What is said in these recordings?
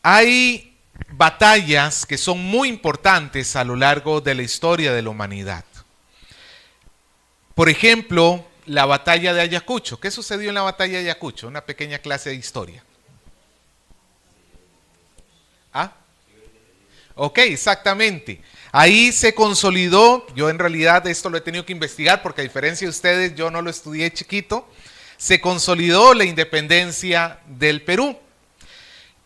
Hay batallas que son muy importantes a lo largo de la historia de la humanidad. Por ejemplo, la batalla de Ayacucho. ¿Qué sucedió en la batalla de Ayacucho? Una pequeña clase de historia. ¿Ah? Ok, exactamente. Ahí se consolidó, yo en realidad esto lo he tenido que investigar porque a diferencia de ustedes yo no lo estudié chiquito, se consolidó la independencia del Perú.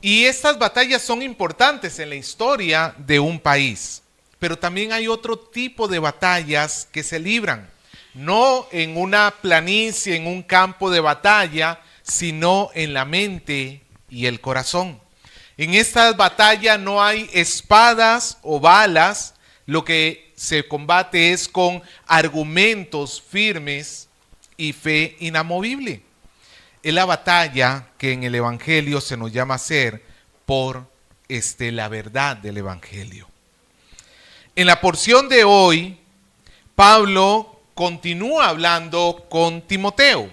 Y estas batallas son importantes en la historia de un país, pero también hay otro tipo de batallas que se libran, no en una planicie, en un campo de batalla, sino en la mente y el corazón. En estas batallas no hay espadas o balas, lo que se combate es con argumentos firmes y fe inamovible. Es la batalla que en el Evangelio se nos llama hacer por la verdad del Evangelio. En la porción de hoy, Pablo continúa hablando con Timoteo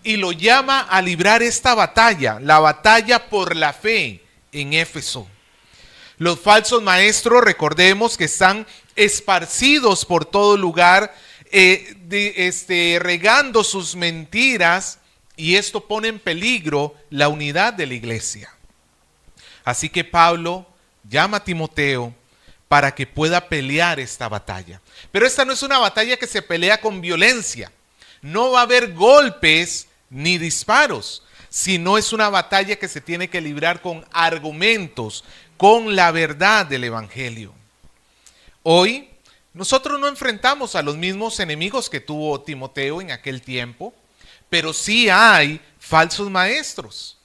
y lo llama a librar esta batalla, la batalla por la fe en Éfeso. Los falsos maestros, recordemos que están esparcidos por todo lugar, regando sus mentiras, y esto pone en peligro la unidad de la iglesia. Así que Pablo llama a Timoteo para que pueda pelear esta batalla. Pero esta no es una batalla que se pelea con violencia. No va a haber golpes ni disparos, sino es una batalla que se tiene que librar con argumentos, con la verdad del Evangelio. Hoy nosotros no enfrentamos a los mismos enemigos que tuvo Timoteo en aquel tiempo, pero sí hay falsos maestros.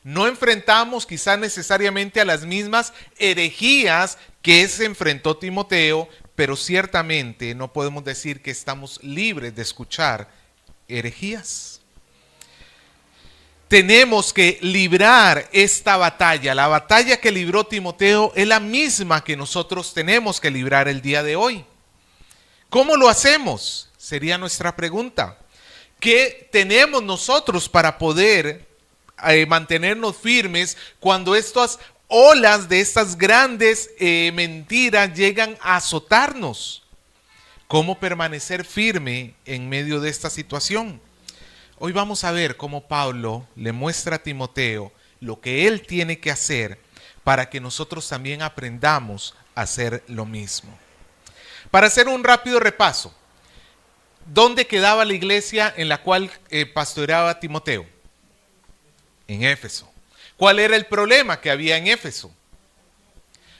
No enfrentamos quizás necesariamente a las mismas herejías que se enfrentó Timoteo, pero ciertamente no podemos decir que estamos libres de escuchar herejías. Tenemos que librar esta batalla. La batalla que libró Timoteo es la misma que nosotros tenemos que librar el día de hoy. ¿Cómo lo hacemos? Sería nuestra pregunta. ¿Qué tenemos nosotros para poder mantenernos firmes cuando estas olas de estas grandes mentiras llegan a azotarnos? ¿Cómo permanecer firme en medio de esta situación? Hoy vamos a ver cómo Pablo le muestra a Timoteo lo que él tiene que hacer para que nosotros también aprendamos a hacer lo mismo. Para hacer un rápido repaso, ¿dónde quedaba la iglesia en la cual pastoreaba Timoteo? En Éfeso. ¿Cuál era el problema que había en Éfeso?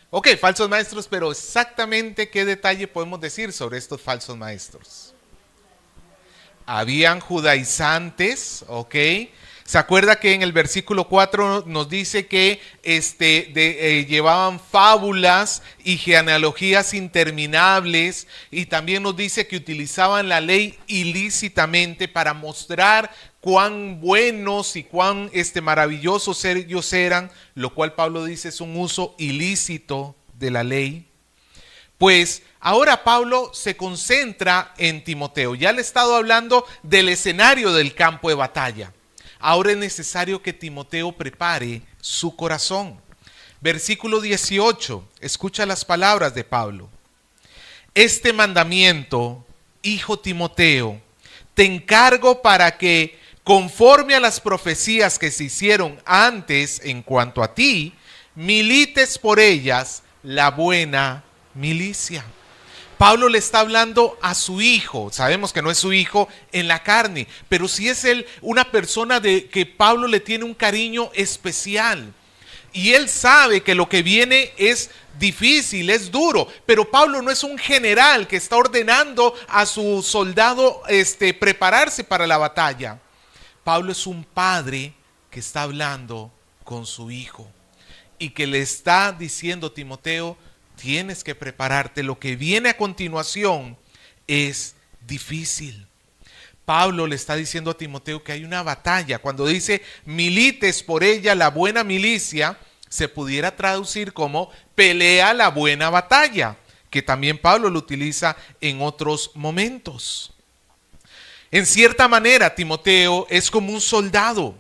Ok, falsos maestros, pero exactamente qué detalle podemos decir sobre estos falsos maestros. Habían judaizantes, ok. ¿Se acuerda que en el versículo 4 nos dice que llevaban fábulas y genealogías interminables? Y también nos dice que utilizaban la ley ilícitamente para mostrar cuán buenos y cuán maravillosos ellos eran, lo cual Pablo dice es un uso ilícito de la ley. Pues ahora Pablo se concentra en Timoteo. Ya le he estado hablando del escenario del campo de batalla. Ahora es necesario que Timoteo prepare su corazón. Versículo 18, escucha las palabras de Pablo. Este mandamiento, hijo Timoteo, te encargo para que, conforme a las profecías que se hicieron antes en cuanto a ti, milites por ellas la buena milicia. Pablo le está hablando a su hijo. Sabemos que no es su hijo en la carne, pero sí es él una persona de que Pablo le tiene un cariño especial. Y él sabe que lo que viene es difícil, es duro, pero Pablo no es un general que está ordenando a su soldado prepararse para la batalla. Pablo es un padre que está hablando con su hijo y que le está diciendo: Timoteo, tienes que prepararte. Lo que viene a continuación es difícil. Pablo le está diciendo a Timoteo que hay una batalla. Cuando dice milites por ella la buena milicia, se pudiera traducir como pelea la buena batalla, que también Pablo lo utiliza en otros momentos. En cierta manera, Timoteo es como un soldado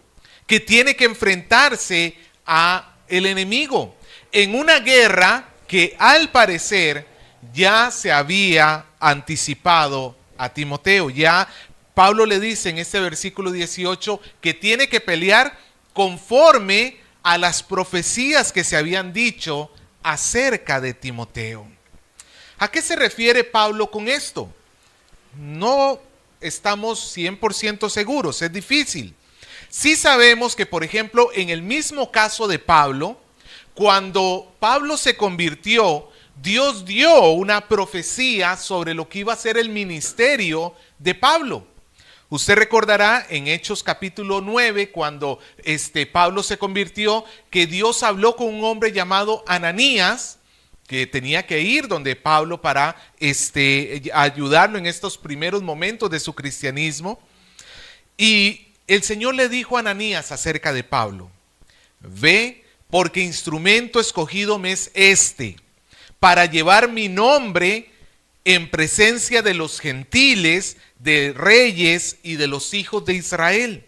que tiene que enfrentarse a el enemigo en una guerra que al parecer ya se había anticipado a Timoteo. Ya Pablo le dice en este versículo 18 que tiene que pelear conforme a las profecías que se habían dicho acerca de Timoteo. ¿A qué se refiere Pablo con esto? No estamos 100% seguros, es difícil. Sí sabemos que, por ejemplo, en el mismo caso de Pablo, cuando Pablo se convirtió, Dios dio una profecía sobre lo que iba a ser el ministerio de Pablo. Usted recordará en Hechos capítulo 9, cuando Pablo se convirtió, que Dios habló con un hombre llamado Ananías, que tenía que ir donde Pablo para ayudarlo en estos primeros momentos de su cristianismo. Y el Señor le dijo a Ananías acerca de Pablo: ve, porque instrumento escogido me es para llevar mi nombre en presencia de los gentiles, de reyes y de los hijos de Israel,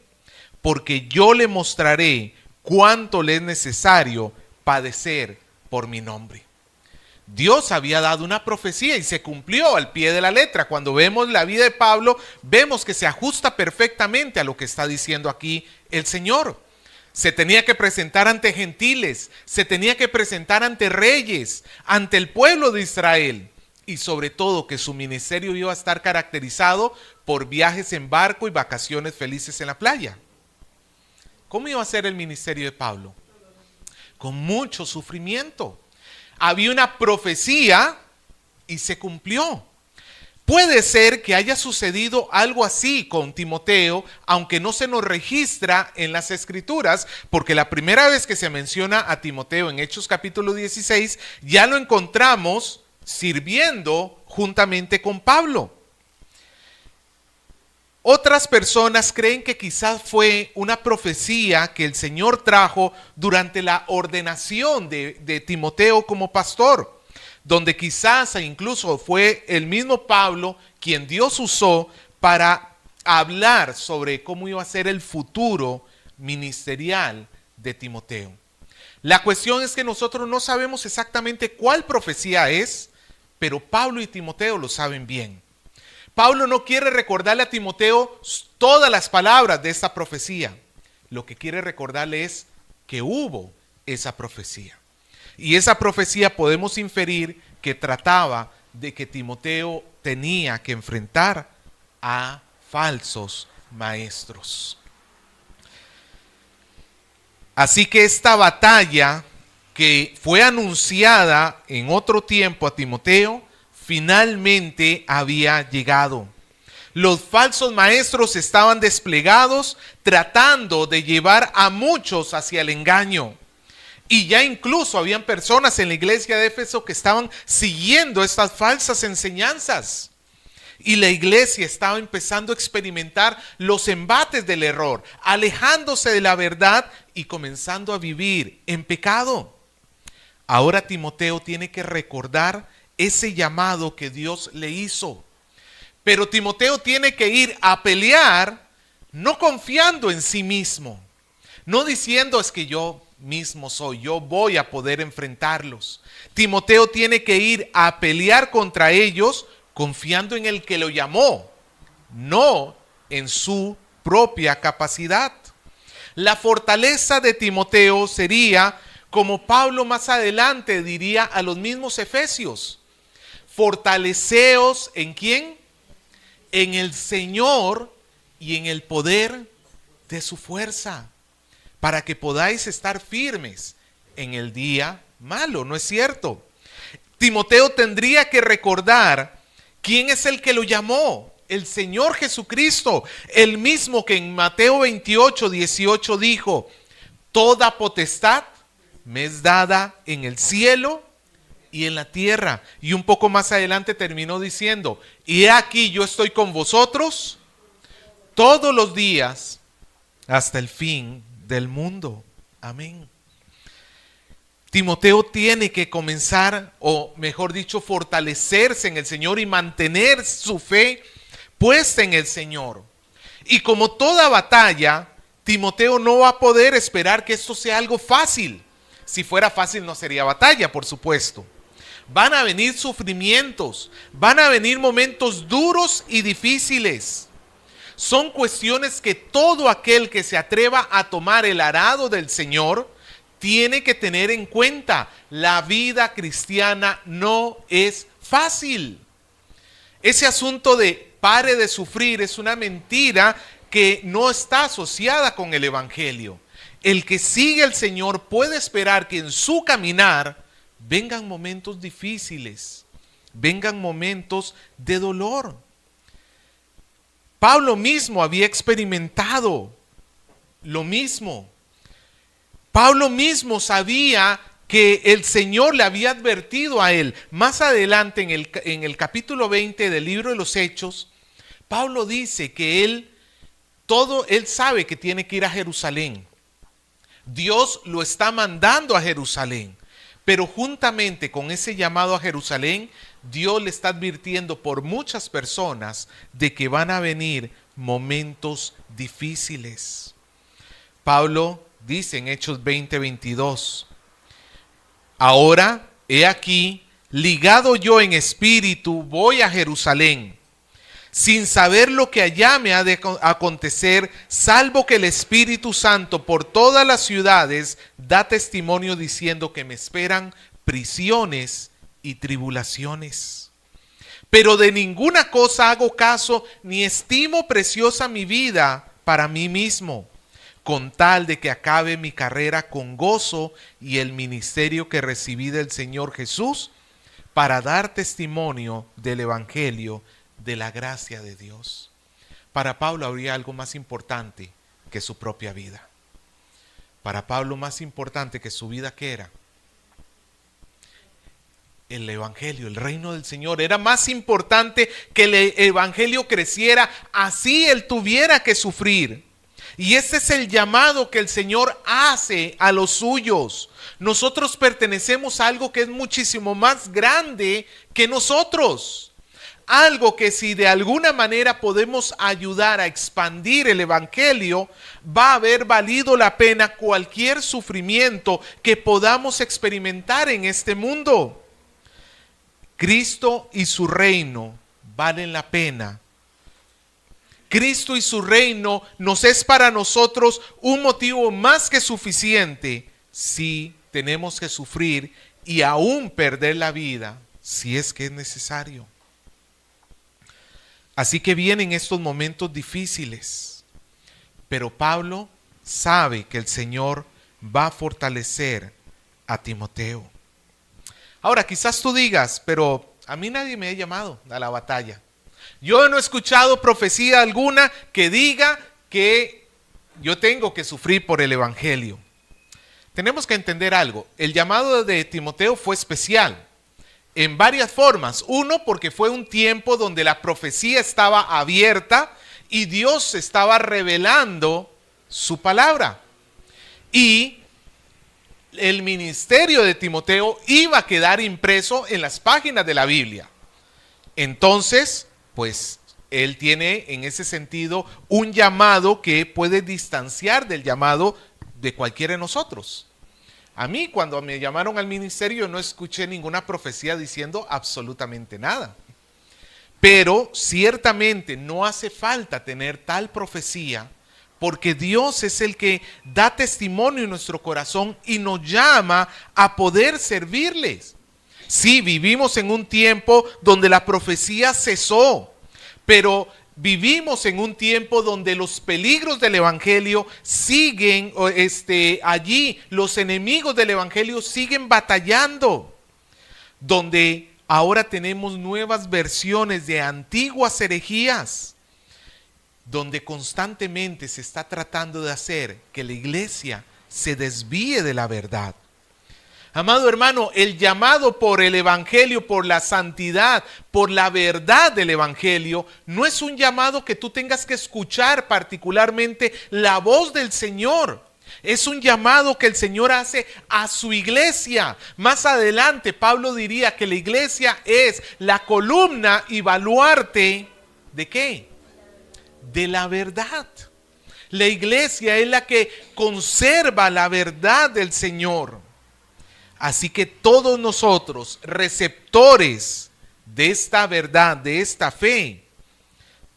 porque yo le mostraré cuánto le es necesario padecer por mi nombre. Dios había dado una profecía y se cumplió al pie de la letra. Cuando vemos la vida de Pablo, vemos que se ajusta perfectamente a lo que está diciendo aquí el Señor. Se tenía que presentar ante gentiles, se tenía que presentar ante reyes, ante el pueblo de Israel, y sobre todo que su ministerio iba a estar caracterizado por viajes en barco y vacaciones felices en la playa. ¿Cómo iba a ser el ministerio de Pablo? Con mucho sufrimiento. Había una profecía y se cumplió. Puede ser que haya sucedido algo así con Timoteo, aunque no se nos registra en las Escrituras, porque la primera vez que se menciona a Timoteo en Hechos capítulo 16, ya lo encontramos sirviendo juntamente con Pablo. Otras personas creen que quizás fue una profecía que el Señor trajo durante la ordenación de Timoteo como pastor, donde quizás incluso fue el mismo Pablo quien Dios usó para hablar sobre cómo iba a ser el futuro ministerial de Timoteo. La cuestión es que nosotros no sabemos exactamente cuál profecía es, pero Pablo y Timoteo lo saben bien. Pablo no quiere recordarle a Timoteo todas las palabras de esta profecía. Lo que quiere recordarle es que hubo esa profecía. Y esa profecía podemos inferir que trataba de que Timoteo tenía que enfrentar a falsos maestros. Así que esta batalla que fue anunciada en otro tiempo a Timoteo, finalmente había llegado. Los falsos maestros estaban desplegados tratando de llevar a muchos hacia el engaño. Y ya incluso habían personas en la iglesia de Éfeso que estaban siguiendo estas falsas enseñanzas. Y la iglesia estaba empezando a experimentar los embates del error, alejándose de la verdad y comenzando a vivir en pecado. Ahora Timoteo tiene que recordar ese llamado que Dios le hizo. Pero Timoteo tiene que ir a pelear no confiando en sí mismo, no diciendo es que yo mismo soy, yo voy a poder enfrentarlos. Timoteo tiene que ir a pelear contra ellos confiando en el que lo llamó, no en su propia capacidad. La fortaleza de Timoteo sería, como Pablo más adelante diría a los mismos efesios: fortaleceos ¿en quién? En el Señor y en el poder de su fuerza, para que podáis estar firmes en el día malo, ¿no es cierto? Timoteo tendría que recordar quién es el que lo llamó, el Señor Jesucristo, el mismo que en Mateo 28, 18 dijo: toda potestad me es dada en el cielo y en la tierra. Y un poco más adelante terminó diciendo: y he aquí yo estoy con vosotros todos los días hasta el fin del mundo. Amén. Timoteo tiene que comenzar, o mejor dicho, fortalecerse en el Señor y mantener su fe puesta en el Señor. Y como toda batalla, Timoteo no va a poder esperar que esto sea algo fácil, Si fuera fácil no sería batalla, por supuesto. Van a venir sufrimientos, van a venir momentos duros y difíciles. Son cuestiones que todo aquel que se atreva a tomar el arado del Señor tiene que tener en cuenta. La vida cristiana no es fácil. Ese asunto de pare de sufrir es una mentira que no está asociada con el Evangelio. El que sigue al Señor puede esperar que en su caminar vengan momentos difíciles, vengan momentos de dolor. Pablo mismo había experimentado lo mismo. Pablo mismo sabía que el Señor le había advertido a él. Más adelante en el capítulo 20 del libro de los Hechos, Pablo dice que él sabe que tiene que ir a Jerusalén. Dios lo está mandando a Jerusalén. Pero juntamente con ese llamado a Jerusalén, Dios le está advirtiendo por muchas personas de que van a venir momentos difíciles. Pablo dice en Hechos 20:22, ahora, he aquí, ligado yo en espíritu, voy a Jerusalén, sin saber lo que allá me ha de acontecer, salvo que el Espíritu Santo por todas las ciudades da testimonio diciendo que me esperan prisiones y tribulaciones. Pero de ninguna cosa hago caso, ni estimo preciosa mi vida para mí mismo, con tal de que acabe mi carrera con gozo y el ministerio que recibí del Señor Jesús, para dar testimonio del Evangelio de la gracia de Dios. Para Pablo habría algo más importante que su propia vida. Para Pablo más importante que su vida, ¿qué era? El Evangelio, el reino del Señor. Era más importante que el Evangelio creciera, así él tuviera que sufrir. Y ese es el llamado que el Señor hace a los suyos. Nosotros pertenecemos a algo que es muchísimo más grande que nosotros. Algo que si de alguna manera podemos ayudar a expandir el Evangelio, va a haber valido la pena cualquier sufrimiento que podamos experimentar en este mundo. Cristo y su reino valen la pena. Cristo y su reino nos es para nosotros un motivo más que suficiente si tenemos que sufrir y aún perder la vida, si es que es necesario. Así que vienen estos momentos difíciles, pero Pablo sabe que el Señor va a fortalecer a Timoteo. Ahora, quizás tú digas, pero a mí nadie me ha llamado a la batalla. Yo no he escuchado profecía alguna que diga que yo tengo que sufrir por el Evangelio. Tenemos que entender algo. El llamado de Timoteo fue especial en varias formas. Uno, porque fue un tiempo donde la profecía estaba abierta y Dios estaba revelando su palabra. Y el ministerio de Timoteo iba a quedar impreso en las páginas de la Biblia. Entonces, pues él tiene en ese sentido un llamado que puede distanciar del llamado de cualquiera de nosotros. A mí, cuando me llamaron al ministerio, no escuché ninguna profecía diciendo absolutamente nada. Pero ciertamente no hace falta tener tal profecía, porque Dios es el que da testimonio en nuestro corazón y nos llama a poder servirles. Sí, vivimos en un tiempo donde la profecía cesó, pero vivimos en un tiempo donde los peligros del Evangelio siguen allí, los enemigos del Evangelio siguen batallando, donde ahora tenemos nuevas versiones de antiguas herejías, donde constantemente se está tratando de hacer que la iglesia se desvíe de la verdad. Amado hermano, el llamado por el Evangelio, por la santidad, por la verdad del Evangelio, no es un llamado que tú tengas que escuchar particularmente la voz del Señor. Es un llamado que el Señor hace a su iglesia. Más adelante, Pablo diría que la iglesia es la columna y baluarte ¿de qué? De la verdad. La iglesia es la que conserva la verdad del Señor. Así que todos nosotros, receptores de esta verdad, de esta fe,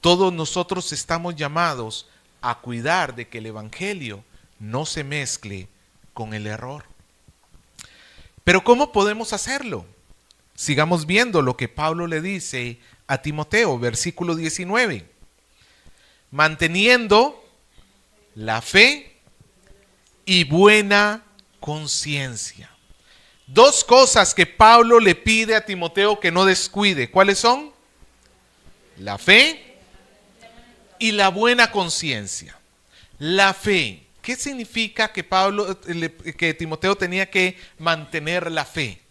todos nosotros estamos llamados a cuidar de que el evangelio no se mezcle con el error. Pero ¿cómo podemos hacerlo? Sigamos viendo lo que Pablo le dice a Timoteo, versículo 19. Manteniendo la fe y buena conciencia. Dos cosas que Pablo le pide a Timoteo que no descuide. ¿Cuáles son? La fe y la buena conciencia. La fe. ¿Qué significa que Timoteo tenía que mantener la fe?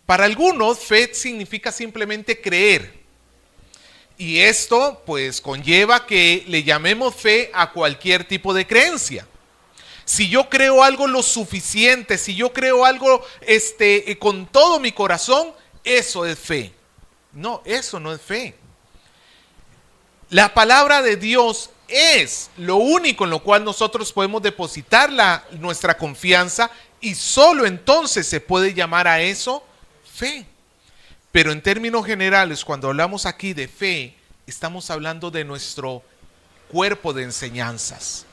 Para algunos, fe significa simplemente creer. Y esto pues conlleva que le llamemos fe a cualquier tipo de creencia. Si yo creo algo lo suficiente, si yo creo algo con todo mi corazón, eso es fe. No, eso no es fe. La palabra de Dios es lo único en lo cual nosotros podemos depositar nuestra confianza, y solo entonces se puede llamar a eso fe. Pero en términos generales, cuando hablamos aquí de fe, estamos hablando de nuestro cuerpo de enseñanzas,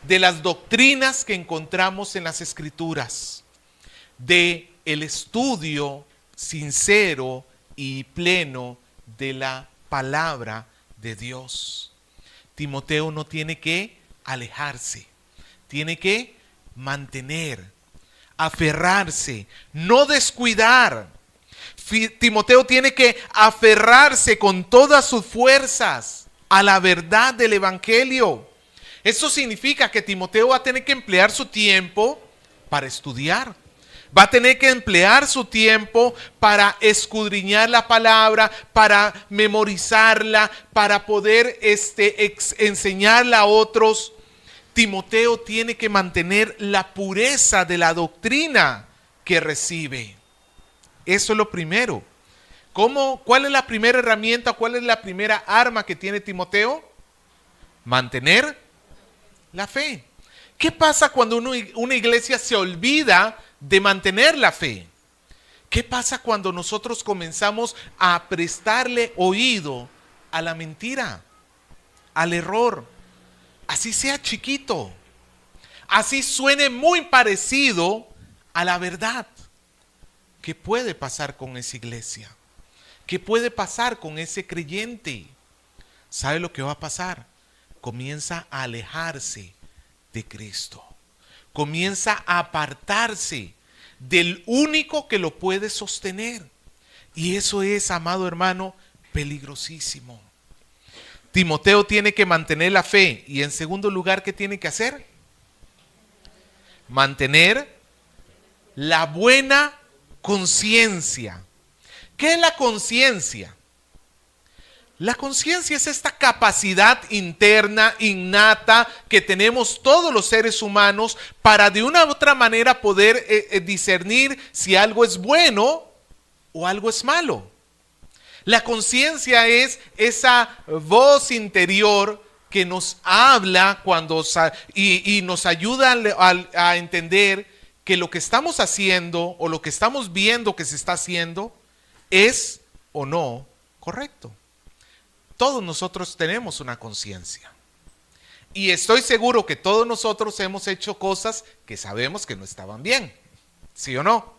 de las doctrinas que encontramos en las Escrituras, de el estudio sincero y pleno de la palabra de Dios. Timoteo no tiene que alejarse, tiene que mantener, aferrarse, no descuidar. Timoteo tiene que aferrarse con todas sus fuerzas a la verdad del evangelio. Eso significa que Timoteo va a tener que emplear su tiempo para estudiar. Va a tener que emplear su tiempo para escudriñar la palabra, para memorizarla, para poder enseñarla a otros. Timoteo tiene que mantener la pureza de la doctrina que recibe. Eso es lo primero. ¿Cuál es la primera herramienta? ¿Cuál es la primera arma que tiene Timoteo? Mantener la fe. ¿Qué pasa cuando una iglesia se olvida de mantener la fe? ¿Qué pasa cuando nosotros comenzamos a prestarle oído a la mentira, al error? Así sea chiquito, así suene muy parecido a la verdad. ¿Qué puede pasar con esa iglesia? ¿Qué puede pasar con ese creyente? ¿Sabe lo que va a pasar? Comienza a alejarse de Cristo. Comienza a apartarse del único que lo puede sostener. Y eso es, amado hermano, peligrosísimo. Timoteo tiene que mantener la fe. Y en segundo lugar, ¿qué tiene que hacer? Mantener la buena conciencia. ¿Qué es la conciencia? La conciencia es esta capacidad interna, innata, que tenemos todos los seres humanos para de una u otra manera poder discernir si algo es bueno o algo es malo. La conciencia es esa voz interior que nos habla y nos ayuda a entender que lo que estamos haciendo o lo que estamos viendo que se está haciendo es o no correcto. Todos nosotros tenemos una conciencia. Y estoy seguro que todos nosotros hemos hecho cosas que sabemos que no estaban bien. ¿Sí o no?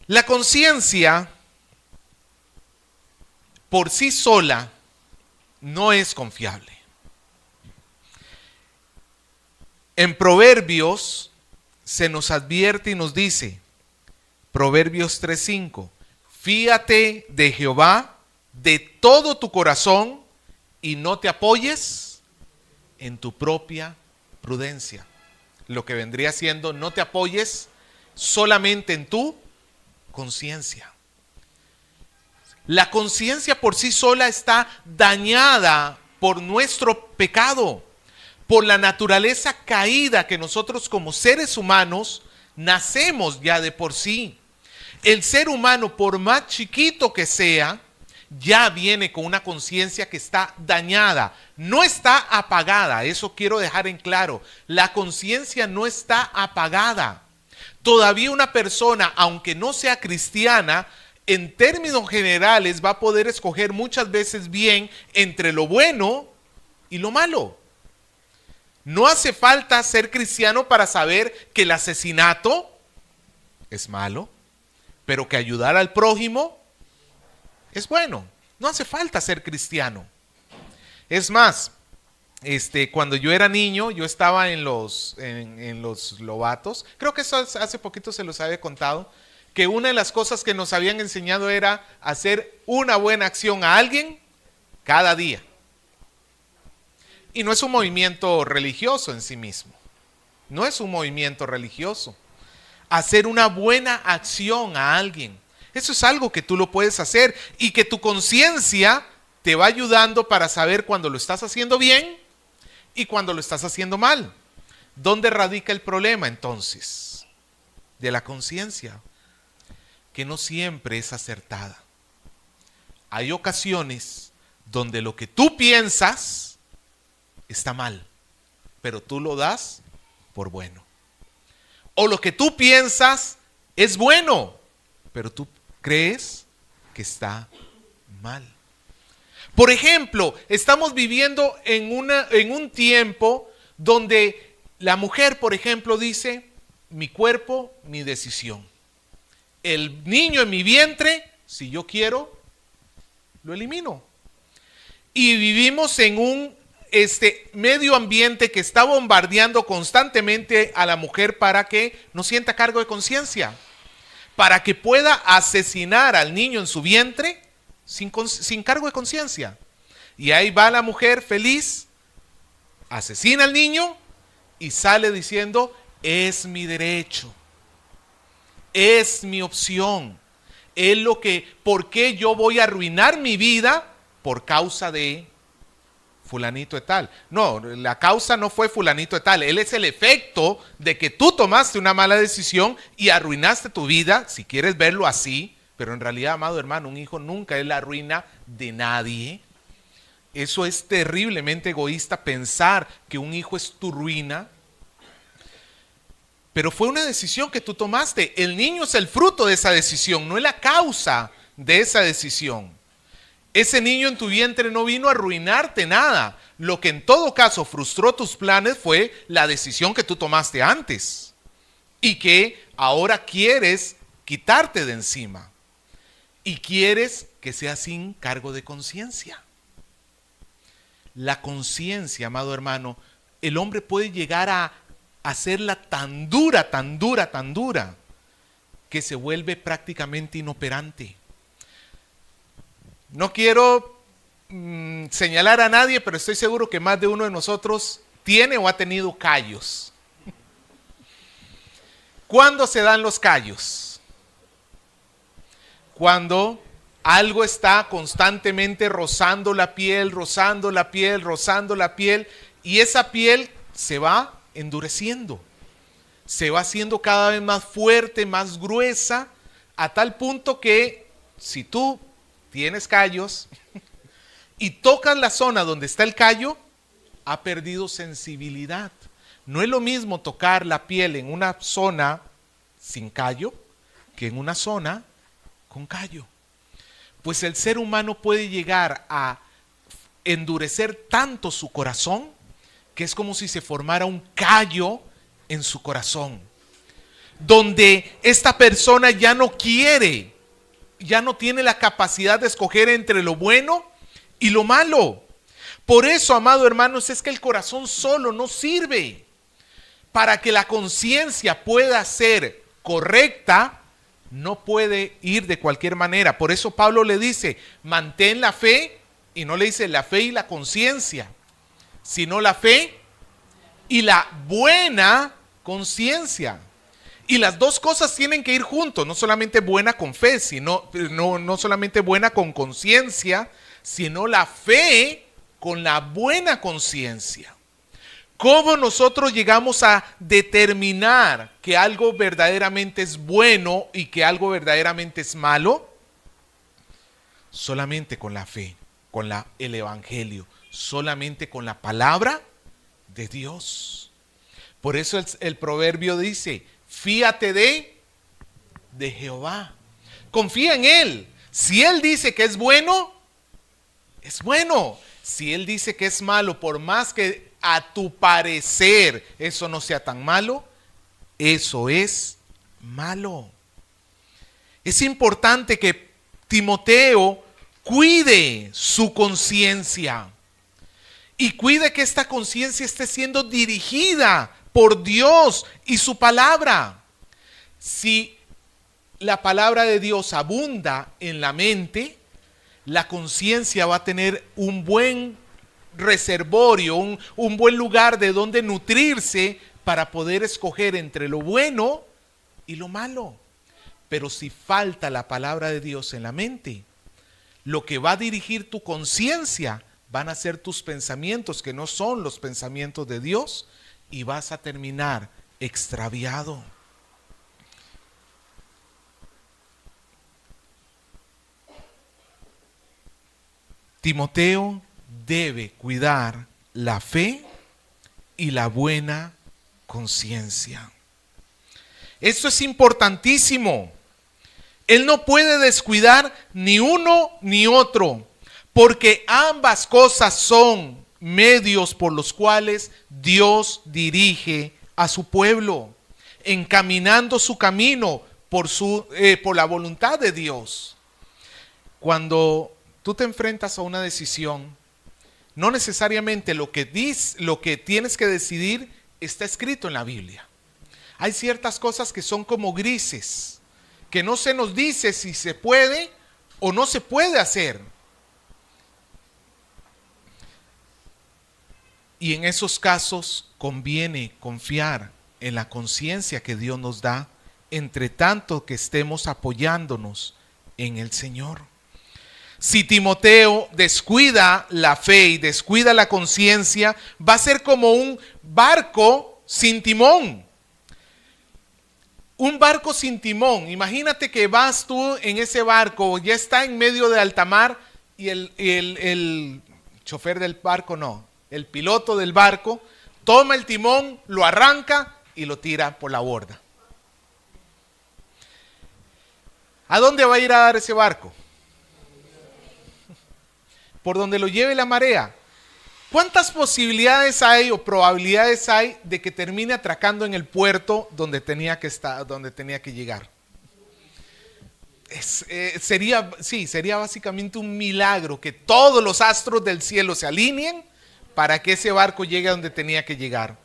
La conciencia por sí sola no es confiable. En Proverbios se nos advierte y nos dice, Proverbios 3:5, fíate de Jehová de todo tu corazón y no te apoyes en tu propia prudencia. Lo que vendría siendo, no te apoyes solamente en tu conciencia. La conciencia por sí sola está dañada por nuestro pecado, por la naturaleza caída que nosotros como seres humanos nacemos ya de por sí. El ser humano, por más chiquito que sea, ya viene con una conciencia que está dañada, no está apagada. Eso quiero dejar en claro. La conciencia no está apagada. Todavía una persona, aunque no sea cristiana, en términos generales va a poder escoger muchas veces bien entre lo bueno y lo malo. No hace falta ser cristiano para saber que el asesinato es malo, pero que ayudar al prójimo es bueno. No hace falta ser cristiano. Es más, cuando yo era niño, yo estaba en los Lobatos. Creo que eso hace poquito se los había contado, que una de las cosas que nos habían enseñado era hacer una buena acción a alguien cada día. Y no es un movimiento religioso en sí mismo. No es un movimiento religioso. Hacer una buena acción a alguien. Eso es algo que tú lo puedes hacer y que tu conciencia te va ayudando para saber cuando lo estás haciendo bien y cuando lo estás haciendo mal. ¿Dónde radica el problema entonces? De la conciencia, que no siempre es acertada. Hay ocasiones donde lo que tú piensas está mal, pero tú lo das por bueno. O lo que tú piensas es bueno, pero tú crees que está mal. Por ejemplo, estamos viviendo en un tiempo donde la mujer, por ejemplo, dice: mi cuerpo, mi decisión. El niño en mi vientre, si yo quiero, lo elimino. Y vivimos en un medio ambiente que está bombardeando constantemente a la mujer para que no sienta cargo de conciencia, para que pueda asesinar al niño en su vientre sin cargo de conciencia. Y ahí va la mujer feliz, asesina al niño y sale diciendo: es mi derecho, es mi opción, es lo que, ¿por qué yo voy a arruinar mi vida por causa de fulanito de tal? No, la causa no fue fulanito de tal. Él es el efecto de que tú tomaste una mala decisión y arruinaste tu vida, si quieres verlo así. Pero en realidad, amado hermano, un hijo nunca es la ruina de nadie. Eso es terriblemente egoísta, pensar que un hijo es tu ruina. Pero fue una decisión que tú tomaste. El niño es el fruto de esa decisión, no es la causa de esa decisión. Ese niño en tu vientre no vino a arruinarte nada. Lo que en todo caso frustró tus planes fue la decisión que tú tomaste antes y que ahora quieres quitarte de encima. Y quieres que sea sin cargo de conciencia. La conciencia, amado hermano, el hombre puede llegar a hacerla tan dura, tan dura, tan dura, que se vuelve prácticamente inoperante. No quiero señalar a nadie, pero estoy seguro que más de uno de nosotros tiene o ha tenido callos. ¿Cuándo se dan los callos? Cuando algo está constantemente rozando la piel, rozando la piel, rozando la piel, y esa piel se va endureciendo, se va haciendo cada vez más fuerte, más gruesa, a tal punto que si tú tienes callos y tocas la zona donde está el callo, ha perdido sensibilidad. No es lo mismo tocar la piel en una zona sin callo que en una zona con callo. Pues el ser humano puede llegar a endurecer tanto su corazón que es como si se formara un callo en su corazón, donde esta persona ya no quiere, ya no tiene la capacidad de escoger entre lo bueno y lo malo. Por eso, amado hermanos, es que el corazón solo no sirve. Para que la conciencia pueda ser correcta, no puede ir de cualquier manera. Por eso Pablo le dice: mantén la fe, y no le dice la fe y la conciencia, sino la fe y la buena conciencia. Y las dos cosas tienen que ir juntos, no solamente buena con fe, sino no solamente buena con conciencia, sino la fe con la buena conciencia. ¿Cómo nosotros llegamos a determinar que algo verdaderamente es bueno y que algo verdaderamente es malo? solamente con la fe, con el evangelio, solamente con la palabra de Dios. Por eso el proverbio dice, fíate de Jehová. Confía en Él. Si Él dice que es bueno, es bueno. Si Él dice que es malo, por más que a tu parecer eso no sea tan malo, eso es malo. Es importante que Timoteo cuide su conciencia y cuide que esta conciencia esté siendo dirigida por Dios y su palabra. Si la palabra de Dios abunda en la mente, la conciencia va a tener un buen reservorio, un buen lugar de donde nutrirse para poder escoger entre lo bueno y lo malo. Pero si falta la palabra de Dios en la mente, lo que va a dirigir tu conciencia van a ser tus pensamientos, que no son los pensamientos de Dios, y vas a terminar extraviado. Timoteo debe cuidar la fe y la buena conciencia. Esto es importantísimo. Él no puede descuidar ni uno ni otro, porque ambas cosas son medios por los cuales Dios dirige a su pueblo, encaminando su camino por la voluntad de Dios. Cuando tú te enfrentas a una decisión, no necesariamente lo que tienes que decidir está escrito en la Biblia. Hay ciertas cosas que son como grises, que no se nos dice si se puede o no se puede hacer. Y en esos casos conviene confiar en la conciencia que Dios nos da, entre tanto que estemos apoyándonos en el Señor. Si Timoteo descuida la fe y descuida la conciencia, va a ser como un barco sin timón. Un barco sin timón. Imagínate que vas tú en ese barco, ya está en medio de alta mar y el chofer del barco el piloto del barco toma el timón, lo arranca y lo tira por la borda. ¿A dónde va a ir a dar ese barco? Por donde lo lleve la marea. ¿Cuántas posibilidades hay o probabilidades hay de que termine atracando en el puerto donde tenía que estar, donde tenía que llegar? Sería básicamente un milagro que todos los astros del cielo se alineen para que ese barco llegue a donde tenía que llegar.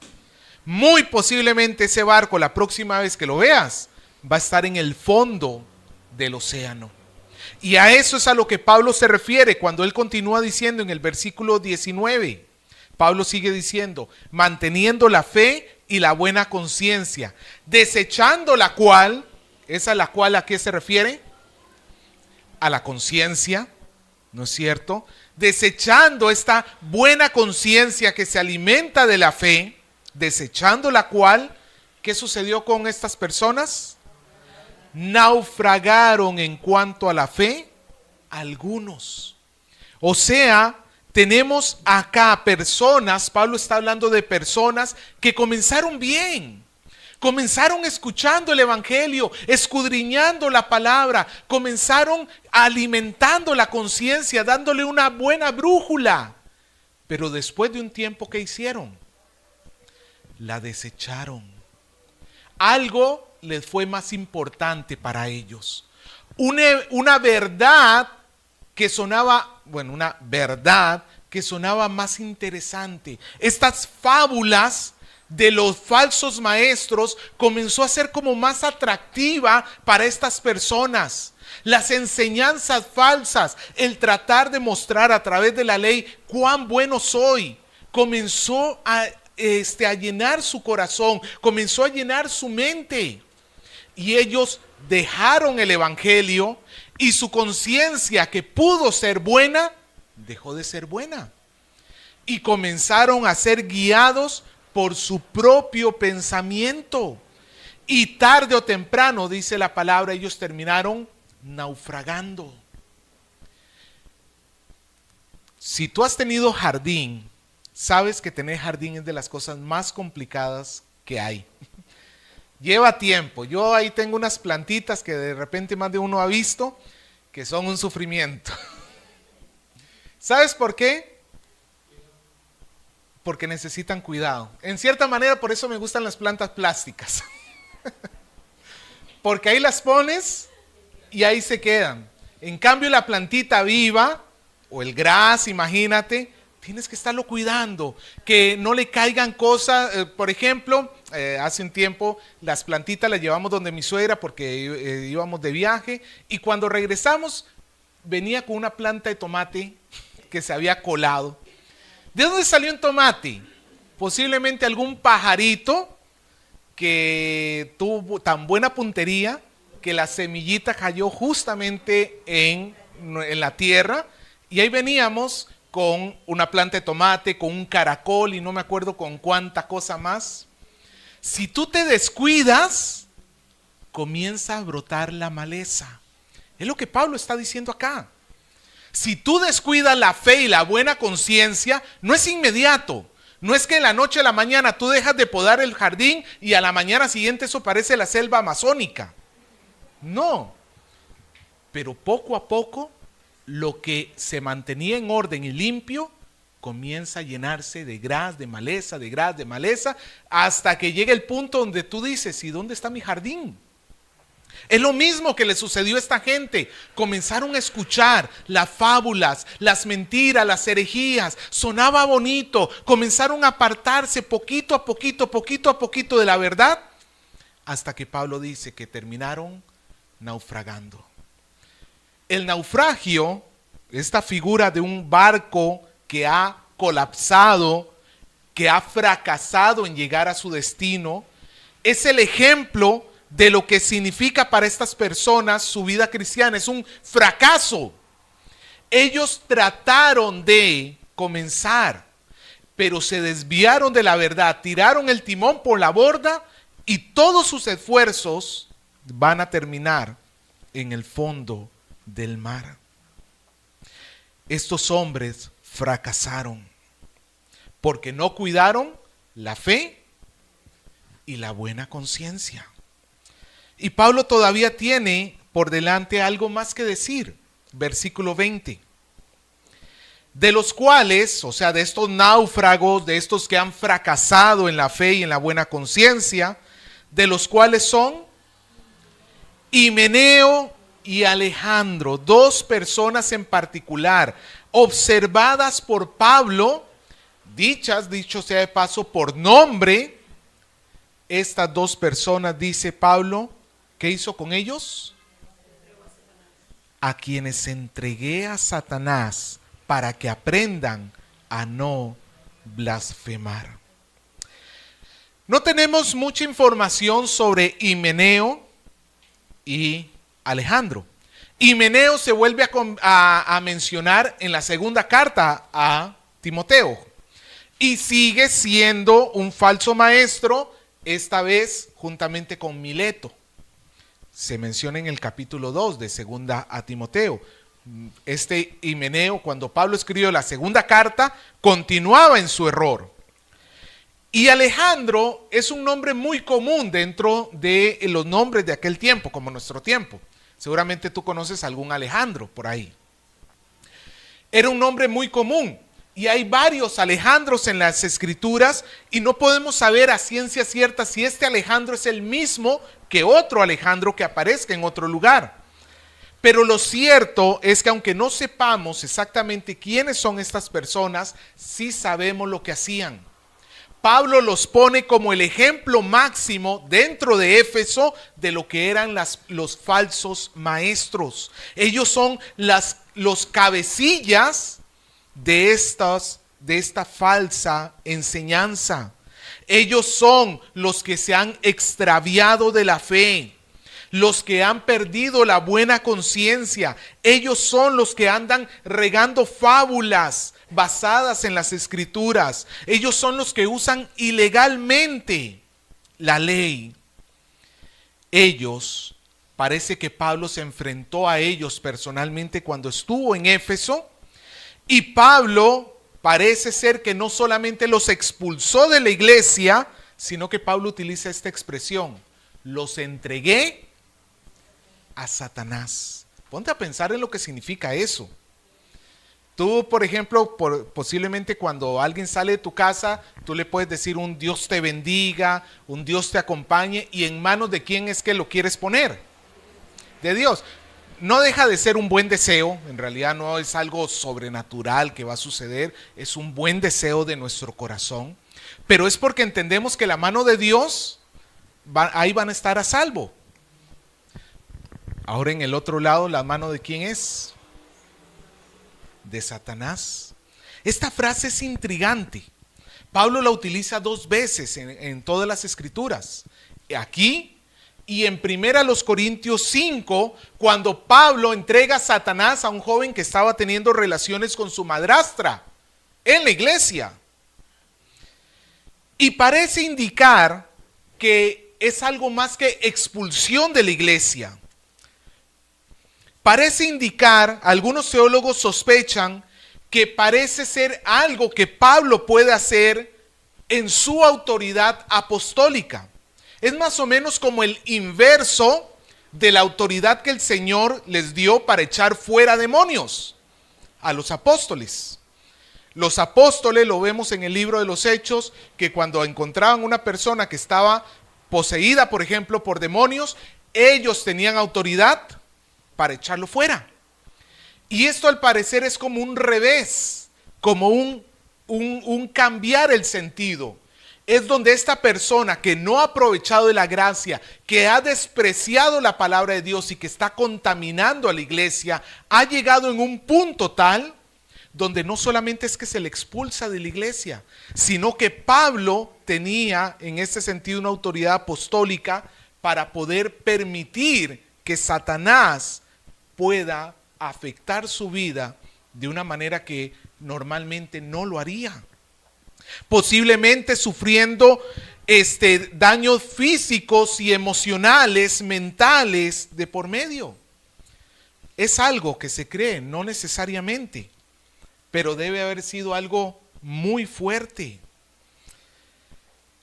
Muy posiblemente ese barco, la próxima vez que lo veas, va a estar en el fondo del océano. Y a eso es a lo que Pablo se refiere cuando él continúa diciendo en el versículo 19. Pablo sigue diciendo, manteniendo la fe y la buena conciencia, desechando la cual, ¿esa la cual a qué se refiere? A la conciencia, ¿no es cierto? Desechando esta buena conciencia que se alimenta de la fe, desechando la cual, ¿qué sucedió con estas personas? Naufragaron en cuanto a la fe algunos. O sea, tenemos acá personas, Pablo está hablando de personas que comenzaron bien, comenzaron escuchando el evangelio, escudriñando la palabra, comenzaron alimentando la conciencia, dándole una buena brújula, pero después de un tiempo, ¿qué hicieron? La desecharon. Algo les fue más importante para ellos. Una verdad que sonaba, una verdad que sonaba más interesante. Estas fábulas de los falsos maestros comenzó a ser como más atractiva para estas personas. Las enseñanzas falsas, el tratar de mostrar a través de la ley cuán bueno soy, comenzó a llenar su corazón, comenzó a llenar su mente. Y ellos dejaron el evangelio y su conciencia, que pudo ser buena, dejó de ser buena. Y comenzaron a ser guiados por su propio pensamiento. Y tarde o temprano, dice la palabra, ellos terminaron naufragando. Si tú has tenido jardín, sabes que tener jardín es de las cosas más complicadas que hay. Lleva tiempo. Yo ahí tengo unas plantitas que de repente más de uno ha visto que son un sufrimiento. ¿Sabes por qué? Porque necesitan cuidado. En cierta manera, por eso me gustan las plantas plásticas. Porque ahí las pones y ahí se quedan. En cambio, la plantita viva, o el gras, imagínate, tienes que estarlo cuidando, que no le caigan cosas. Por ejemplo, hace un tiempo las plantitas las llevamos donde mi suegra porque íbamos de viaje, y cuando regresamos venía con una planta de tomate que se había colado. ¿De dónde salió un tomate? Posiblemente algún pajarito que tuvo tan buena puntería que la semillita cayó justamente en la tierra, y ahí veníamos con una planta de tomate, con un caracol y no me acuerdo con cuánta cosa más. Si tú te descuidas, comienza a brotar la maleza. Es lo que Pablo está diciendo acá. Si tú descuidas la fe y la buena conciencia, no es inmediato. No es que en la noche a la mañana tú dejas de podar el jardín y a la mañana siguiente eso parece la selva amazónica. No. Pero poco a poco, lo que se mantenía en orden y limpio comienza a llenarse de gras, de maleza, de gras, de maleza, hasta que llega el punto donde tú dices, ¿y dónde está mi jardín? Es lo mismo que le sucedió a esta gente. Comenzaron a escuchar las fábulas, las mentiras, las herejías. Sonaba bonito. Comenzaron a apartarse poquito a poquito de la verdad, hasta que Pablo dice que terminaron naufragando. El naufragio, esta figura de un barco que ha colapsado, que ha fracasado en llegar a su destino, es el ejemplo de lo que significa para estas personas su vida cristiana. Es un fracaso. Ellos trataron de comenzar, pero se desviaron de la verdad, tiraron el timón por la borda y todos sus esfuerzos van a terminar en el fondo del mar. Estos hombres fracasaron porque no cuidaron la fe y la buena conciencia. Y Pablo todavía tiene por delante algo más que decir. Versículo 20. De los cuales, o sea, de estos náufragos, de estos que han fracasado en la fe y en la buena conciencia, de los cuales son Himeneo y Alejandro, dos personas en particular, observadas por Pablo, dicho sea de paso, por nombre. Estas dos personas, dice Pablo, ¿qué hizo con ellos? A quienes entregué a Satanás para que aprendan a no blasfemar. No tenemos mucha información sobre Himeneo y Alejandro. Himeneo se vuelve a mencionar en la segunda carta a Timoteo y sigue siendo un falso maestro, esta vez juntamente con Mileto. Se menciona en el capítulo 2 de segunda a Timoteo. Este Himeneo, cuando Pablo escribió la segunda carta, continuaba en su error. Y Alejandro es un nombre muy común dentro de los nombres de aquel tiempo, como nuestro tiempo. Seguramente tú conoces algún Alejandro por ahí. Era un nombre muy común y hay varios Alejandros en las escrituras y no podemos saber a ciencia cierta si este Alejandro es el mismo que otro Alejandro que aparezca en otro lugar. Pero lo cierto es que aunque no sepamos exactamente quiénes son estas personas, sí sabemos lo que hacían. Pablo los pone como el ejemplo máximo dentro de Éfeso de lo que eran los falsos maestros. Ellos son los cabecillas de esta falsa enseñanza. Ellos son los que se han extraviado de la fe, los que han perdido la buena conciencia. Ellos son los que andan regando fábulas basadas en las escrituras. Ellos son los que usan ilegalmente la ley. Ellos, parece que Pablo se enfrentó a ellos personalmente cuando estuvo en Éfeso Y Pablo parece ser que no solamente los expulsó de la iglesia, sino que Pablo utiliza esta expresión: los entregué a Satanás. Ponte a pensar en lo que significa eso. Tú, por ejemplo, posiblemente cuando alguien sale de tu casa, tú le puedes decir un Dios te bendiga, un Dios te acompañe, y en manos de quién es que lo quieres poner. De Dios. No deja de ser un buen deseo, en realidad no es algo sobrenatural que va a suceder, es un buen deseo de nuestro corazón, pero es porque entendemos que la mano de Dios, ahí van a estar a salvo. Ahora en el otro lado, ¿la mano de quién es? De Satanás. Esta frase es intrigante. Pablo la utiliza 2 veces en todas las escrituras. Aquí y en 1 Corintios 5, cuando Pablo entrega a Satanás a un joven que estaba teniendo relaciones con su madrastra en la iglesia. Y parece indicar que es algo más que expulsión de la iglesia. Parece indicar, algunos teólogos sospechan que parece ser algo que Pablo puede hacer en su autoridad apostólica. Es más o menos como el inverso de la autoridad que el Señor les dio para echar fuera demonios a los apóstoles. Los apóstoles, lo vemos en el libro de los Hechos, que cuando encontraban una persona que estaba poseída, por ejemplo, por demonios, ellos tenían autoridad para echarlo fuera. Y esto al parecer es como un revés, como un cambiar el sentido. Es donde esta persona que no ha aprovechado de la gracia, que ha despreciado la palabra de Dios y que está contaminando a la iglesia, ha llegado en un punto tal donde no solamente es que se le expulsa de la iglesia, sino que Pablo tenía en ese sentido una autoridad apostólica para poder permitir que Satanás pueda afectar su vida de una manera que normalmente no lo haría. Posiblemente sufriendo daños físicos y emocionales, mentales de por medio. Es algo que se cree, no necesariamente, pero debe haber sido algo muy fuerte.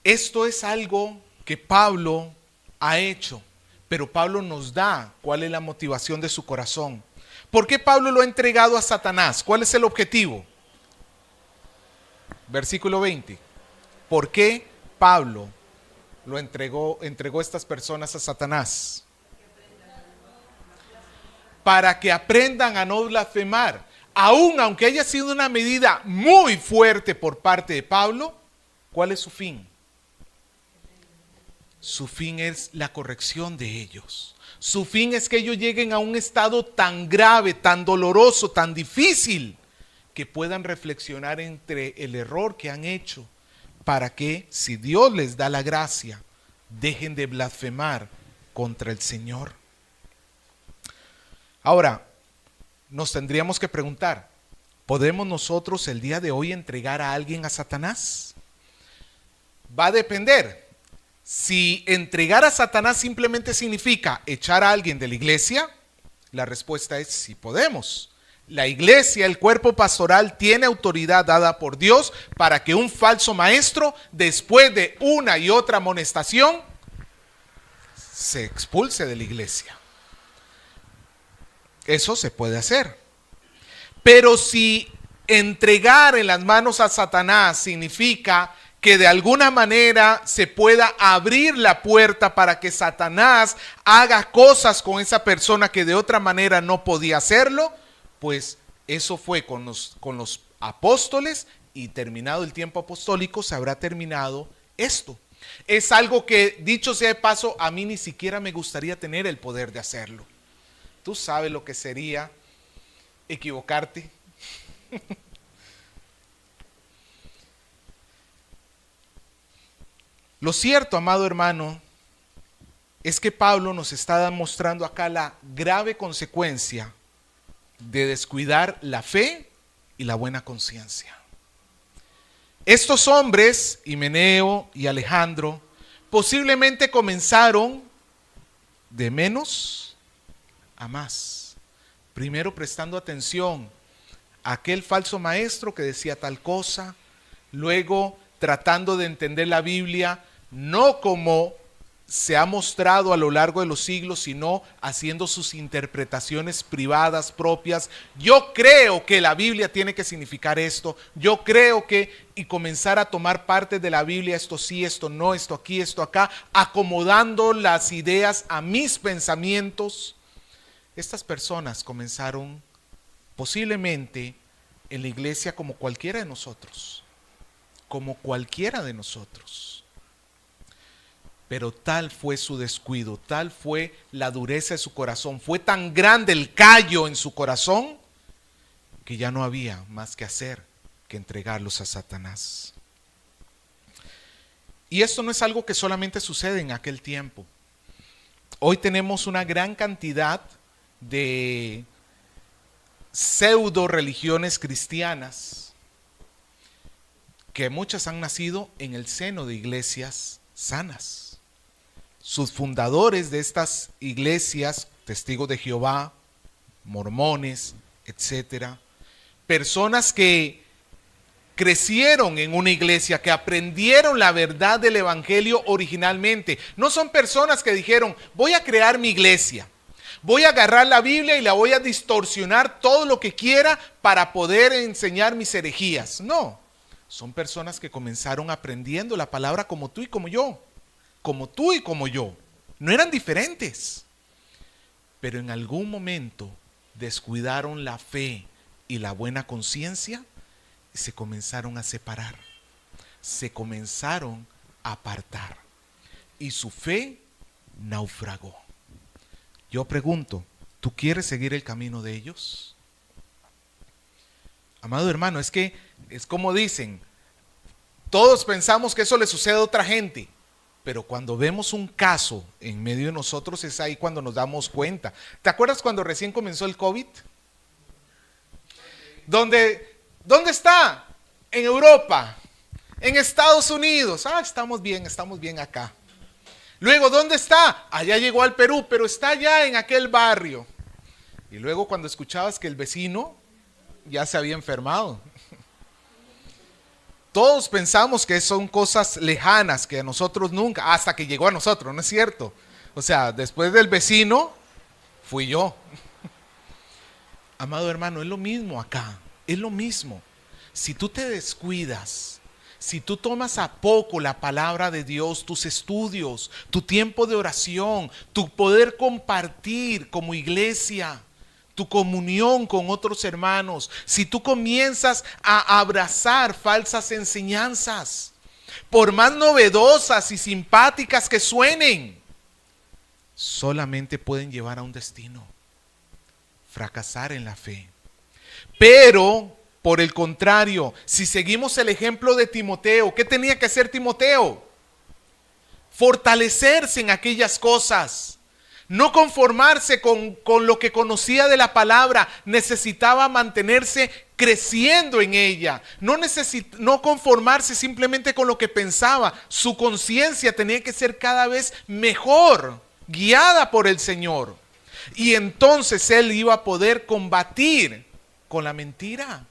Esto es algo que Pablo ha hecho, pero Pablo nos da cuál es la motivación de su corazón. ¿Por qué Pablo lo ha entregado a Satanás? ¿Cuál es el objetivo? Versículo 20. ¿Por qué Pablo lo entregó a estas personas a Satanás? Para que aprendan a no blasfemar. Aún aunque haya sido una medida muy fuerte por parte de Pablo, ¿cuál es su fin? Su fin es la corrección de ellos. Su fin es que ellos lleguen a un estado tan grave, tan doloroso, tan difícil, que puedan reflexionar entre el error que han hecho, para que, si Dios les da la gracia, dejen de blasfemar contra el Señor. Ahora, nos tendríamos que preguntar, ¿podemos nosotros el día de hoy entregar a alguien a Satanás? Va a depender. Si entregar a Satanás simplemente significa echar a alguien de la iglesia, la respuesta es sí podemos. La iglesia, el cuerpo pastoral, tiene autoridad dada por Dios para que un falso maestro, después de una y otra amonestación, se expulse de la iglesia. Eso se puede hacer. Pero si entregar en las manos a Satanás significa que de alguna manera se pueda abrir la puerta para que Satanás haga cosas con esa persona que de otra manera no podía hacerlo, pues eso fue con los apóstoles, y terminado el tiempo apostólico se habrá terminado esto. Es algo que, dicho sea de paso, a mí ni siquiera me gustaría tener el poder de hacerlo. Tú sabes lo que sería equivocarte. Lo cierto, amado hermano, es que Pablo nos está mostrando acá la grave consecuencia de descuidar la fe y la buena conciencia. Estos hombres, Himeneo y Alejandro, posiblemente comenzaron de menos a más. Primero prestando atención aquel falso maestro que decía tal cosa, luego tratando de entender la Biblia, no como se ha mostrado a lo largo de los siglos, sino haciendo sus interpretaciones privadas, propias. Yo creo que la Biblia tiene que significar esto, yo creo que, y comenzar a tomar parte de la Biblia, esto sí, esto no, esto aquí, esto acá, acomodando las ideas a mis pensamientos. Estas personas comenzaron posiblemente en la iglesia como cualquiera de nosotros, pero tal fue su descuido, tal fue la dureza de su corazón, fue tan grande el callo en su corazón que ya no había más que hacer que entregarlos a Satanás. Y esto no es algo que solamente sucede en aquel tiempo. Hoy tenemos una gran cantidad de pseudo religiones cristianas que muchas han nacido en el seno de iglesias sanas. Sus fundadores de estas iglesias, testigos de Jehová, mormones, etcétera, personas que crecieron en una iglesia, que aprendieron la verdad del evangelio originalmente. No son personas que dijeron, voy a crear mi iglesia, voy a agarrar la Biblia y la voy a distorsionar todo lo que quiera para poder enseñar mis herejías. No, son personas que comenzaron aprendiendo la palabra como tú y como yo. Como tú y como yo. No eran diferentes. Pero en algún momento descuidaron la fe y la buena conciencia y se comenzaron a separar. Se comenzaron a apartar. Y su fe naufragó. Yo pregunto, ¿tú quieres seguir el camino de ellos? Amado hermano, es que es como dicen, todos pensamos que eso le sucede a otra gente. Pero cuando vemos un caso en medio de nosotros es ahí cuando nos damos cuenta. ¿Te acuerdas cuando recién comenzó el COVID? ¿Dónde está? En Europa, en Estados Unidos. Estamos bien acá. Luego, ¿dónde está? Allá llegó al Perú, pero está allá en aquel barrio. Y luego cuando escuchabas que el vecino ya se había enfermado. Todos pensamos que son cosas lejanas, que a nosotros nunca, hasta que llegó a nosotros, ¿no es cierto? O sea, después del vecino, fui yo. Amado hermano, es lo mismo acá, es lo mismo. Si tú te descuidas, si tú tomas a poco la palabra de Dios, tus estudios, tu tiempo de oración, tu poder compartir como iglesia, tu comunión con otros hermanos, si tú comienzas a abrazar falsas enseñanzas, por más novedosas y simpáticas que suenen, solamente pueden llevar a un destino: fracasar en la fe. Pero, por el contrario, si seguimos el ejemplo de Timoteo, ¿qué tenía que hacer Timoteo? Fortalecerse en aquellas cosas. No conformarse con lo que conocía de la palabra, necesitaba mantenerse creciendo en ella. No conformarse simplemente con lo que pensaba. Su conciencia tenía que ser cada vez mejor, guiada por el Señor. Y entonces él iba a poder combatir con la mentira.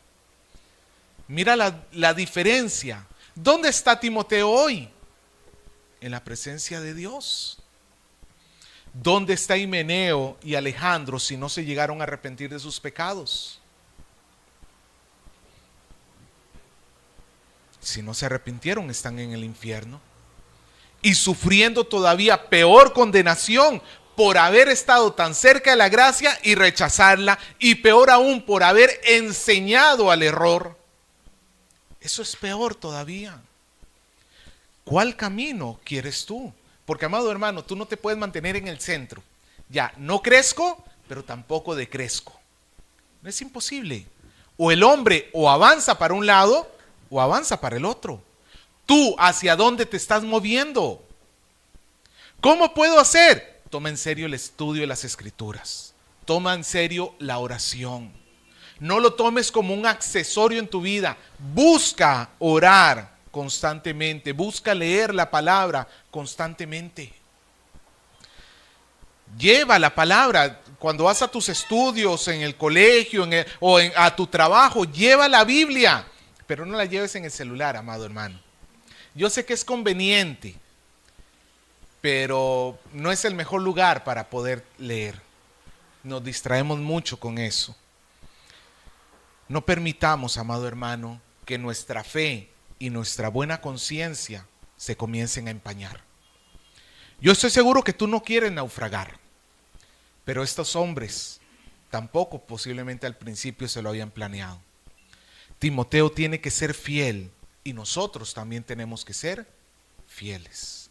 Mira la diferencia. ¿Dónde está Timoteo hoy? En la presencia de Dios. ¿Dónde está Himeneo y Alejandro si no se llegaron a arrepentir de sus pecados? Si no se arrepintieron, están en el infierno y sufriendo todavía peor condenación por haber estado tan cerca de la gracia y rechazarla, y peor aún por haber enseñado al error. Eso es peor todavía. ¿Cuál camino quieres tú? Porque, amado hermano, tú no te puedes mantener en el centro. Ya, no crezco, pero tampoco decrezco. No, es imposible. O el hombre o avanza para un lado o avanza para el otro. ¿Tú hacia dónde te estás moviendo? ¿Cómo puedo hacer? Toma en serio el estudio de las Escrituras. Toma en serio la oración. No lo tomes como un accesorio en tu vida. Busca orar constantemente, busca leer la palabra constantemente. Lleva la palabra. cuando vas a tus estudios, en el colegio, a tu trabajo, lleva la Biblia, pero no la lleves en el celular, amado hermano. Yo sé que es conveniente, pero no es el mejor lugar para poder leer. Nos distraemos mucho con eso. No permitamos, amado hermano, que nuestra fe y nuestra buena conciencia se comiencen a empañar. Yo estoy seguro que tú no quieres naufragar, pero estos hombres tampoco posiblemente al principio se lo habían planeado. Timoteo tiene que ser fiel y nosotros también tenemos que ser fieles.